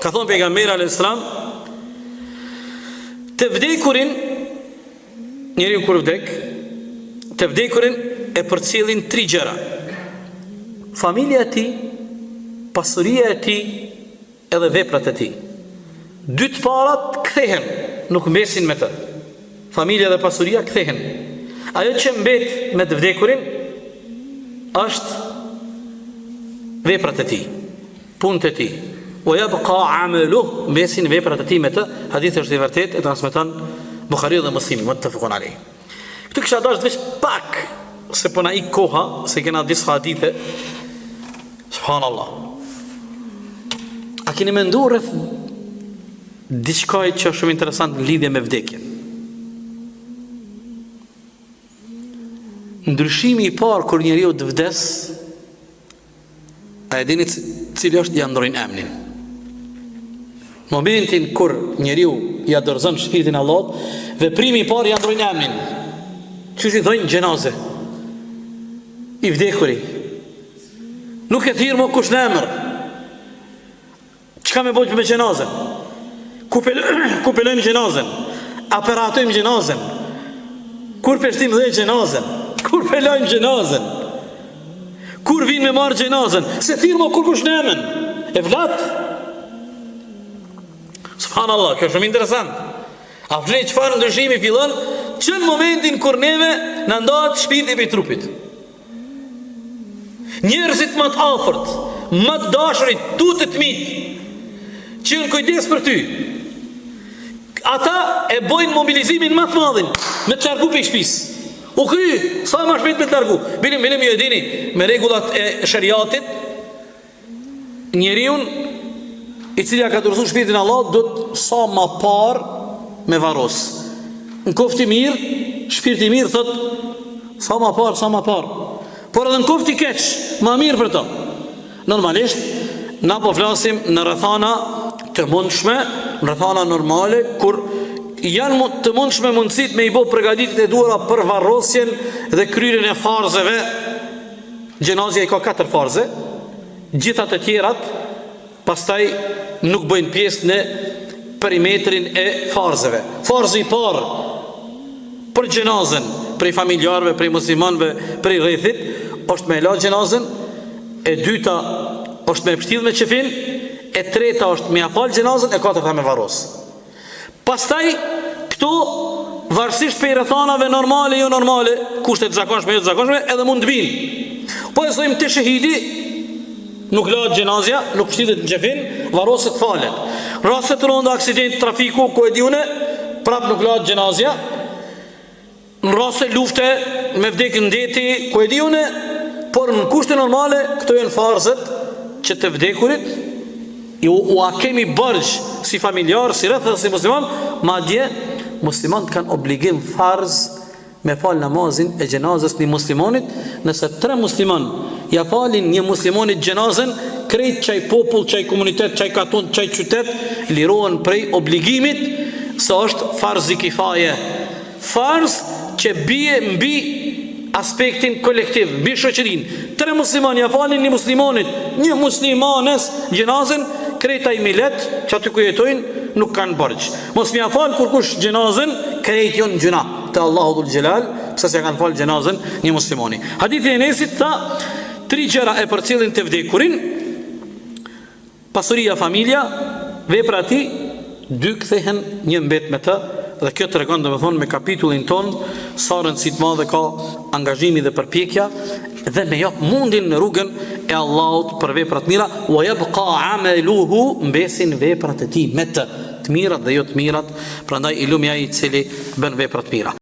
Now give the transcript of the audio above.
Ka thonë pejgamberi alayhis salam, të vdekurin, njeriu kur vdek, të vdekurin e përcjellin 3 gjëra: familja e tij, pasuria e tij, edhe veprat e tij. 2 të parat kthehen, nuk mbesin me të. Familja dhe pasuria kthehen. Ajo që mbet me të vdekurin është veprat e tij, punët e tij. Wa yabqa amaluhu, mbesin veprat e tij me të. Hadithi është i vërtetë, e transmeton Buhariu dhe Muslimi, muttafaqun alayh. Këtë kisha dashur veç pak, se po na ik koha, se kena disa hadithe. Subhanallah. A keni menduar rreth diçka që është shumë interesant në lidhje me vdekjen? Ndryshimi i parë kur njeriu të vdes, a e dini cili është? Ja ndrojnë emnin. Momentin kur njeriu ja dorëzon shpirtin Allahut, veprimi i parë ja ndrojnë emnin. Çuçi thonë xhenaze. I vdekuri. Nuk e thirr më kush në emër. Çka më bëj me xhenazën? Ku pelojmë xhenazën? Aperatojmë xhenazën? Kur përshtim dhe xhenazën? Kur pelojmë xhenazën? Kur vinë me marrë xhenazën? Se thirr më kur kush në emër? E vlat? Subhanallah, kjo është shumë interesant. A vjen çfarë ndryshimi fillon që në momentin kur neve na ndahet shpirti mbi trupit. Njerëzit më të afërt, më të dashurit, tutët mit, që në kujdes për ty, ata e bojnë mobilizimin më të madhin me të largu për shtëpisë. U kry, sa më shpejt me të largu. Bilim ju e dini, me rregullat e shariatit, njeriu i cili ka dorëzuar shpirtin Allah do të sa më parë me varros. Në koftë mirë, shpirti mirë thot sa më parë. Por edhe në koftë keq, më mirë për to. Normalisht, na po flasim në rrethana të mundshme, në rrethana normale, kur janë të mundshme mundësit me i bo përgatitjet e duara për varrosjen dhe kryerjen e farzeve. Gjenazja i ka 4 farze, gjitha të tjerat pastaj nuk bëjnë pjesë në perimetrin e farzeve. Farzi i parë për gjenazën, prej familjarëve, prej muslimanëve, prej rrethit, është me la gjenazën, e dyta është me pështidh me qefin, e treta është me afal gjenazën, e katërta me varros. Pastaj këto varësisht për i rrethanave normale, jo normale, kushtet zakonshme, jo zakonshme, edhe mund të binë. Po e thojmë të shahidi, nuk lahet gjenazja, nuk pështidhet në qefin, varroset falet. Raste të rënda aksident trafiku, ku e diune, prap nuk lahet gjenazja. Në raste lufte me vdekjen ndeti, ku e diune, por në kushte normale, këto janë farzet që të vdekurit u a kemi bërgj si familjar, si rreth, si musliman, madje muslimanët kanë obligim farz me fal namazin e gjenazës një muslimanit. Nëse 3 musliman ja falin një muslimanit gjenazën, krejt qaj popull, qaj komunitet, qaj katon, qaj qytet lirohen prej obligimit se është farz i kifaje, farz që bie mbi aspektin kolektiv, mbi shoqërinë. 3 musliman ja falin një muslimanit, një muslimanes gjenazën, krejta i milet që aty ku jetojnë nuk kanë bërgj. Mos më fal kur kush gjenazën, krejt janë gjuna te Allahu dhul Jalal, pse s'e kanë fal gjenazën një muslimani. Hadithi e Enesit tha 3 gjëra e përcjellin të vdekurin: pasuria, familja, vepra e tij, 2 kthehen, 1 mbet me të. Dhe kjo të regon, domethënë, me kapitullin ton sa rëndësi të madhe ka angazhimi dhe përpjekja dhe me jap mundin në rrugën e Allahut për veprat mira. Wa yabqa amaluhu, mbesin veprat e tij me të mirat dhe jo të mirat. Prandaj i lumi ai i cili bën veprat mira.